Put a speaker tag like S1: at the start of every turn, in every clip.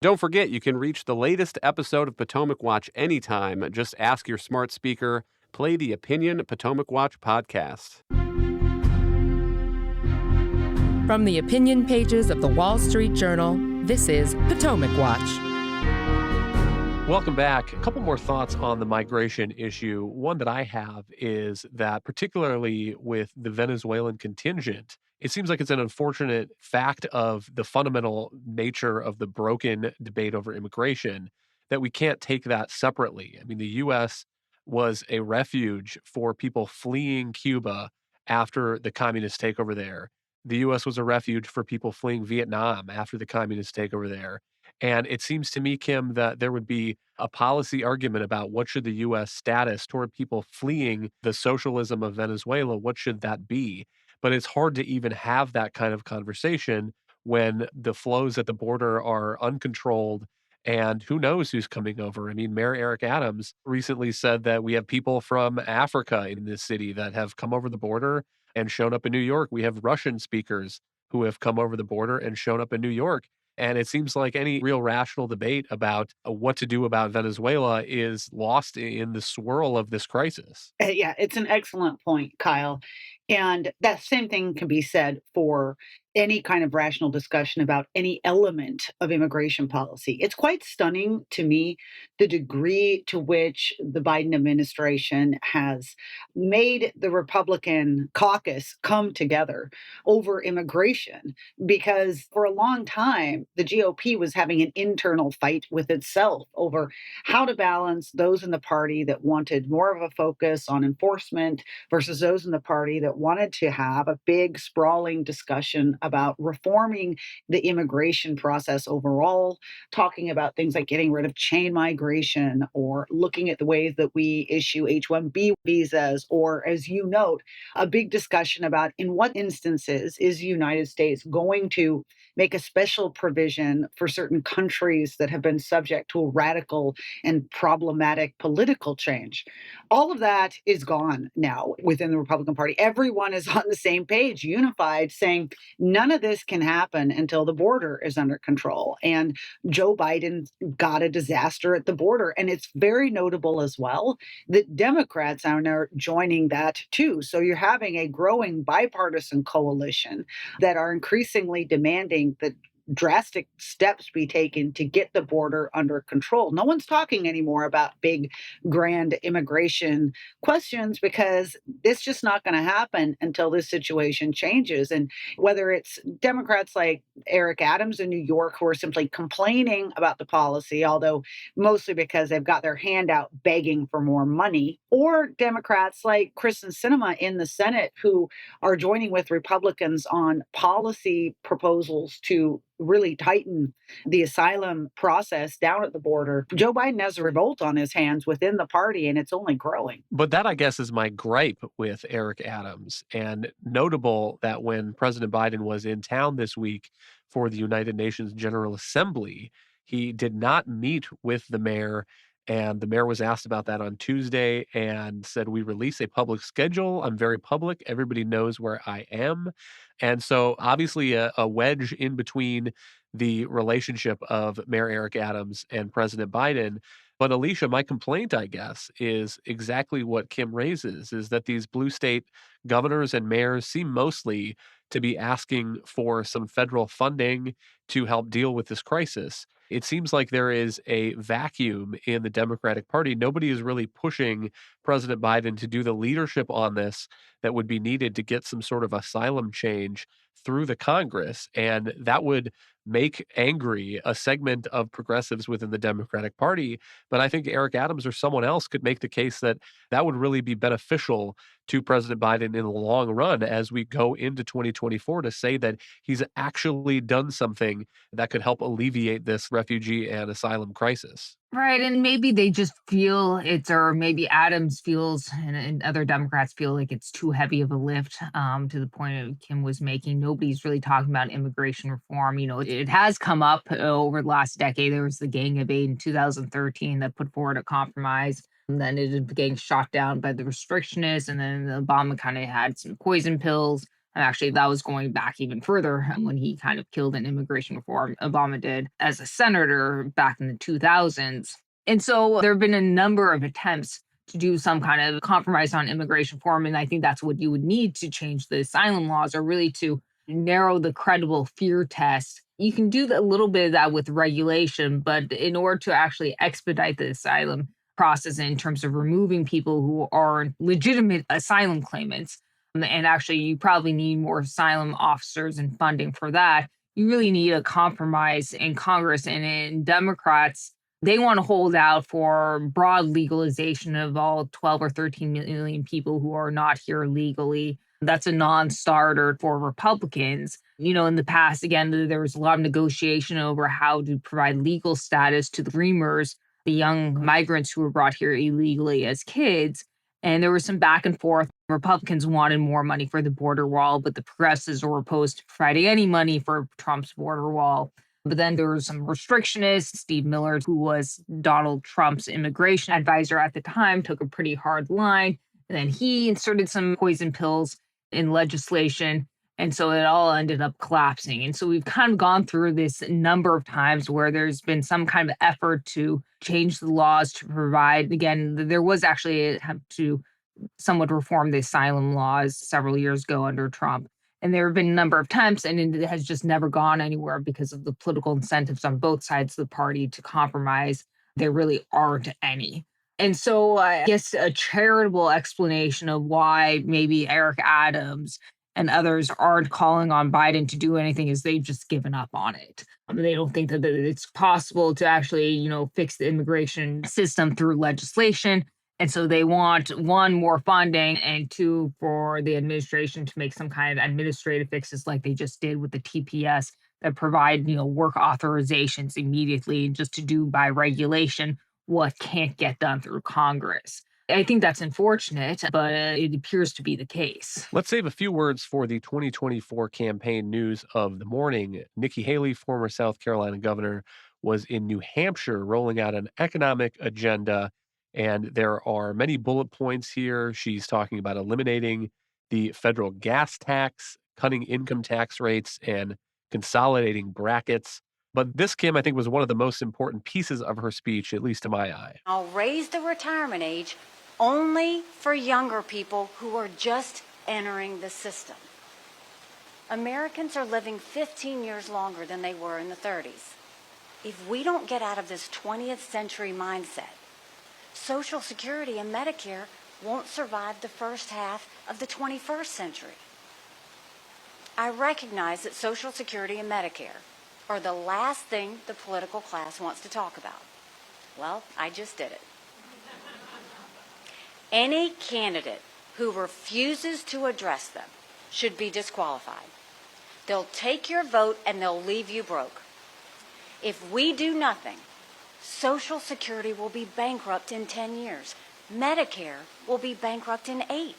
S1: Don't forget, you can reach the latest episode of Potomac Watch anytime. Just ask your smart speaker, play the Opinion Potomac Watch podcast.
S2: From the opinion pages of the Wall Street Journal, this is Potomac Watch.
S3: Welcome back. A couple more thoughts on the migration issue. One that I have is that, particularly with the Venezuelan contingent, it seems like it's an unfortunate fact of the fundamental nature of the broken debate over immigration that we can't take that separately. I mean, the U.S. was a refuge for people fleeing Cuba after the communist takeover there. The U.S. was a refuge for people fleeing Vietnam after the communist takeover there. And it seems to me, Kim, that there would be a policy argument about what should the U.S. status toward people fleeing the socialism of Venezuela, what should that be? But it's hard to even have that kind of conversation when the flows at the border are uncontrolled and who knows who's coming over. I mean, Mayor Eric Adams recently said that we have people from Africa in this city that have come over the border and shown up in New York. We have Russian speakers who have come over the border and shown up in New York. And it seems like any real rational debate about what to do about Venezuela is lost in the swirl of this crisis.
S4: Yeah, it's an excellent point, Kyle. And that same thing can be said for any kind of rational discussion about any element of immigration policy. It's quite stunning to me the degree to which the Biden administration has made the Republican caucus come together over immigration, because for a long time, the GOP was having an internal fight with itself over how to balance those in the party that wanted more of a focus on enforcement versus those in the party that wanted to have a big, sprawling discussion about reforming the immigration process overall, talking about things like getting rid of chain migration or looking at the ways that we issue H-1B visas, or, as you note, a big discussion about in what instances is the United States going to make a special provision for certain countries that have been subject to a radical and problematic political change. All of that is gone now within the Republican Party. Everyone is on the same page, unified, saying none of this can happen until the border is under control. And Joe Biden got a disaster at the border. And it's very notable as well that Democrats are now joining that too. So you're having a growing bipartisan coalition that are increasingly demanding that drastic steps be taken to get the border under control. No one's talking anymore about big, grand immigration questions because it's just not going to happen until this situation changes. And whether it's Democrats like Eric Adams in New York who are simply complaining about the policy, although mostly because they've got their hand out begging for more money, or Democrats like Kristen Sinema in the Senate who are joining with Republicans on policy proposals to really tighten the asylum process down at the border. Joe Biden has a revolt on his hands within the party, and it's only growing.
S3: But that, I guess, is my gripe with Eric Adams. And notable that when President Biden was in town this week for the United Nations General Assembly, he did not meet with the mayor. And the mayor was asked about that on Tuesday and said, "We release a public schedule. I'm very public. Everybody knows where I am." And so obviously a wedge in between the relationship of Mayor Eric Adams and President Biden. But Alicia, my complaint, I guess, is exactly what Kim raises, is that these blue state governors and mayors seem mostly to be asking for some federal funding to help deal with this crisis. It seems like there is a vacuum in the Democratic Party. Nobody is really pushing President Biden to do the leadership on this that would be needed to get some sort of asylum change through the Congress. And that would make angry a segment of progressives within the Democratic Party. But I think Eric Adams or someone else could make the case that that would really be beneficial to President Biden in the long run as we go into 2024, to say that he's actually done something that could help alleviate this refugee and asylum crisis.
S5: Right, and maybe they just feel it's, or maybe Adams feels, and other Democrats feel like it's too heavy of a lift. To the point of Kim was making, nobody's really talking about immigration reform. You know, it has come up over the last decade. There was the Gang of Eight in 2013 that put forward a compromise. And then it ended up getting shot down by the restrictionists, and then Obama kind of had some poison pills. And actually, that was going back even further when he kind of killed an immigration reform Obama did as a senator back in the 2000s. And so there have been a number of attempts to do some kind of compromise on immigration reform. And I think that's what you would need to change the asylum laws, or really to narrow the credible fear test. You can do a little bit of that with regulation, but in order to actually expedite the asylum process in terms of removing people who are legitimate asylum claimants, and actually you probably need more asylum officers and funding for that, you really need a compromise in Congress and in Democrats. They want to hold out for broad legalization of all 12 or 13 million people who are not here legally. That's a non-starter for Republicans. In the past, again, there was a lot of negotiation over how to provide legal status to the Dreamers, the young migrants who were brought here illegally as kids. And there was some back and forth. Republicans wanted more money for the border wall, but the progressives were opposed to providing any money for Trump's border wall. But then there was some restrictionists. Steve Miller, who was Donald Trump's immigration advisor at the time, took a pretty hard line. And then he inserted some poison pills in legislation. And so it all ended up collapsing. And so we've kind of gone through this number of times where there's been some kind of effort to change the laws to provide. Again, there was actually an attempt to somewhat reform the asylum laws several years ago under Trump. And there have been a number of attempts, and it has just never gone anywhere because of the political incentives on both sides of the party to compromise. There really aren't any. And so I guess a charitable explanation of why maybe Eric Adams and others aren't calling on Biden to do anything is they've just given up on it. They don't think that it's possible to actually, fix the immigration system through legislation. And so they want, one, more funding, and two, for the administration to make some kind of administrative fixes like they just did with the TPS that provide, work authorizations immediately, just to do by regulation what can't get done through Congress. I think that's unfortunate, but it appears to be the case.
S3: Let's save a few words for the 2024 campaign news of the morning. Nikki Haley, former South Carolina governor, was in New Hampshire rolling out an economic agenda. And there are many bullet points here. She's talking about eliminating the federal gas tax, cutting income tax rates, and consolidating brackets. But this, Kim, I think, was one of the most important pieces of her speech, at least to my eye.
S6: I'll raise the retirement age only for younger people who are just entering the system. Americans are living 15 years longer than they were in the 30s. If we don't get out of this 20th century mindset, Social Security and Medicare won't survive the first half of the 21st century. I recognize that Social Security and Medicare are the last thing the political class wants to talk about. Well, I just did it. Any candidate who refuses to address them should be disqualified. They'll take your vote and they'll leave you broke. If we do nothing, Social Security will be bankrupt in 10 years. Medicare will be bankrupt in 8.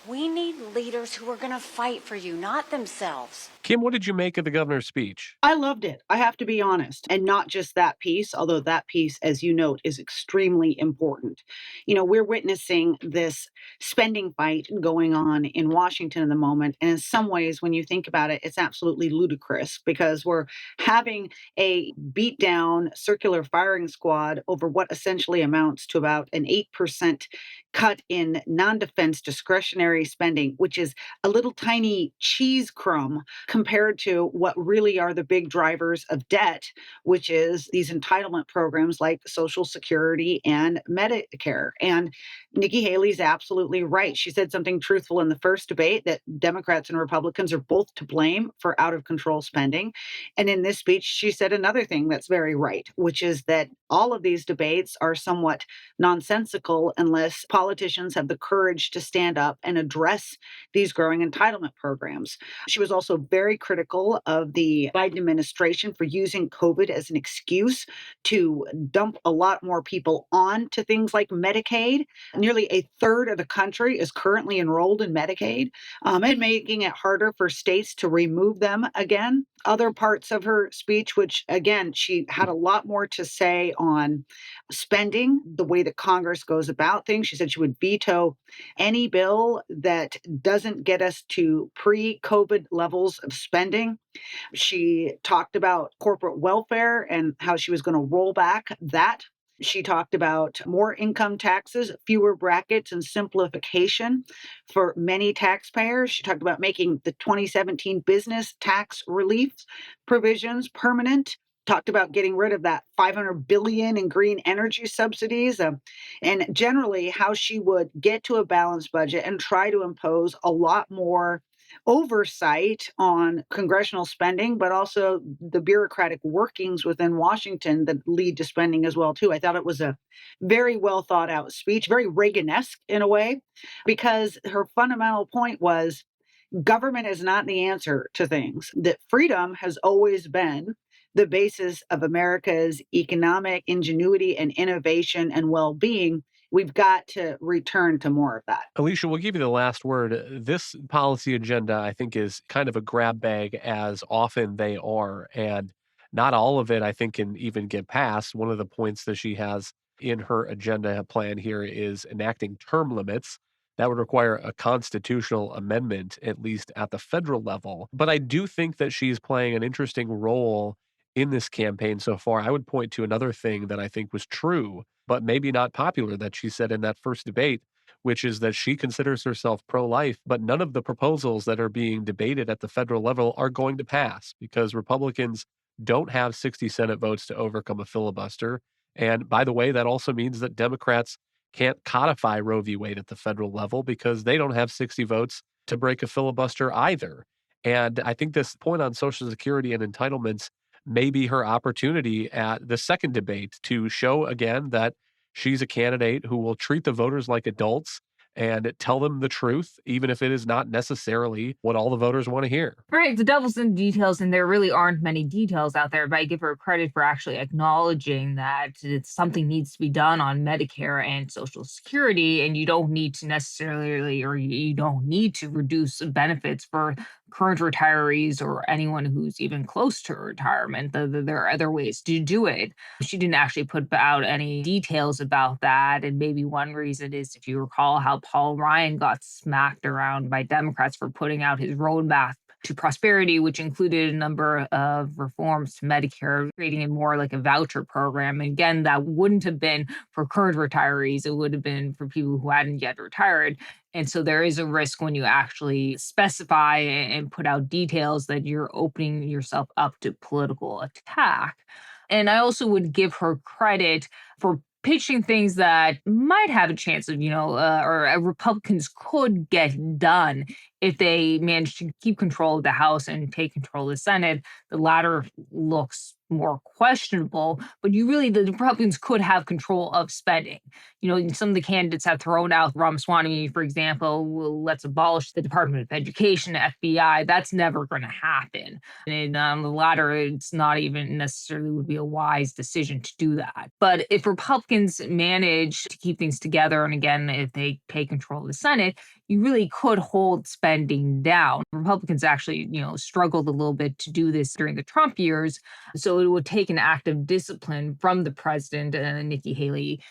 S6: We need leaders who are going to fight for you, not themselves.
S3: Kim, what did you make of the governor's speech?
S4: I loved it. I have to be honest. And not just that piece, although that piece, as you note, is extremely important. We're witnessing this spending fight going on in Washington at the moment. And in some ways, when you think about it, it's absolutely ludicrous because we're having a beat down circular firing squad over what essentially amounts to about an 8% cut in non-defense discretionary spending, which is a little tiny cheese crumb compared to what really are the big drivers of debt, which is these entitlement programs like Social Security and Medicare. And Nikki Haley's absolutely right. She said something truthful in the first debate that Democrats and Republicans are both to blame for out of control spending. And in this speech, she said another thing that's very right, which is that all of these debates are somewhat nonsensical unless politicians have the courage to stand up and address these growing entitlement programs. She was also very critical of the Biden administration for using COVID as an excuse to dump a lot more people on to things like Medicaid. Nearly a third of the country is currently enrolled in Medicaid, and making it harder for states to remove them again. other parts of her speech, which again, she had a lot more to say on spending, the way that Congress goes about things. She said she would veto any bill that doesn't get us to pre COVID levels of spending. She talked about corporate welfare and how she was going to roll back that. She talked about more income taxes, fewer brackets, and simplification for many taxpayers. She talked about making the 2017 business tax relief provisions permanent. Talked about getting rid of that 500 billion in green energy subsidies, and generally how she would get to a balanced budget and try to impose a lot more oversight on congressional spending, but also the bureaucratic workings within Washington that lead to spending as well too. I thought it was a very well thought out speech, very Reagan-esque in a way, because her fundamental point was government is not the answer to things, that freedom has always been the basis of America's economic ingenuity and innovation and well-being. We've got to return to more of that.
S3: Alicia, we'll give you the last word. This policy agenda, I think, is kind of a grab bag, as often they are. And not all of it, I think, can even get passed. One of the points that she has in her agenda plan here is enacting term limits. That would require a constitutional amendment, at least at the federal level. But I do think that she's playing an interesting role in this campaign so far. I would point to another thing that I think was true, but maybe not popular, that she said in that first debate, which is that she considers herself pro-life, but none of the proposals that are being debated at the federal level are going to pass because Republicans don't have 60 Senate votes to overcome a filibuster. And by the way, that also means that Democrats can't codify Roe v. Wade at the federal level because they don't have 60 votes to break a filibuster either. And I think this point on Social Security and entitlements may be her opportunity at the second debate to show again that she's a candidate who will treat the voters like adults and tell them the truth, even if it is not necessarily what all the voters want to hear.
S5: Right. The devil's in the details, and there really aren't many details out there, but I give her credit for actually acknowledging that something needs to be done on Medicare and Social Security, and you don't need to necessarily, or you don't need to reduce benefits for current retirees or anyone who's even close to retirement. There are other ways to do it. She didn't actually put out any details about that, and maybe one reason is, if you recall, how Paul Ryan got smacked around by Democrats for putting out his roadmap to prosperity, which included a number of reforms to Medicare, creating it more like a voucher program. And again, that wouldn't have been for current retirees. It would have been for people who hadn't yet retired. And so there is a risk when you actually specify and put out details that you're opening yourself up to political attack. And I also would give her credit for pitching things that might have a chance of, Republicans could get done if they manage to keep control of the House and take control of the Senate. The latter looks more questionable, but the Republicans could have control of spending. Some of the candidates have thrown out Ramaswamy, for example, well, let's abolish the Department of Education, FBI. That's never going to happen. And the latter, it's not even necessarily would be a wise decision to do that. But if Republicans manage to keep things together, and again, if they take control of the Senate, you really could hold spending down. Republicans actually, struggled a little bit to do this during the Trump years. So it would take an act of discipline from the president, Nikki Haley.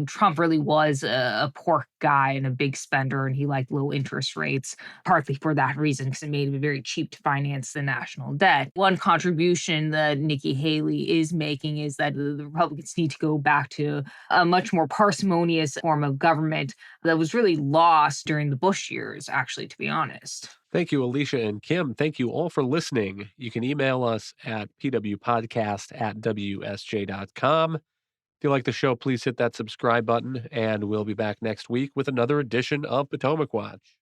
S5: Trump really was a poor guy and a big spender, and he liked low interest rates, partly for that reason, because it made it very cheap to finance the national debt. One contribution that Nikki Haley is making is that the Republicans need to go back to a much more parsimonious form of government that was really lost during the Bush years, actually, to be honest.
S3: Thank you, Alicia and Kim. Thank you all for listening. You can email us at pwpodcast@wsj.com. If you like the show, please hit that subscribe button, and we'll be back next week with another edition of Potomac Watch.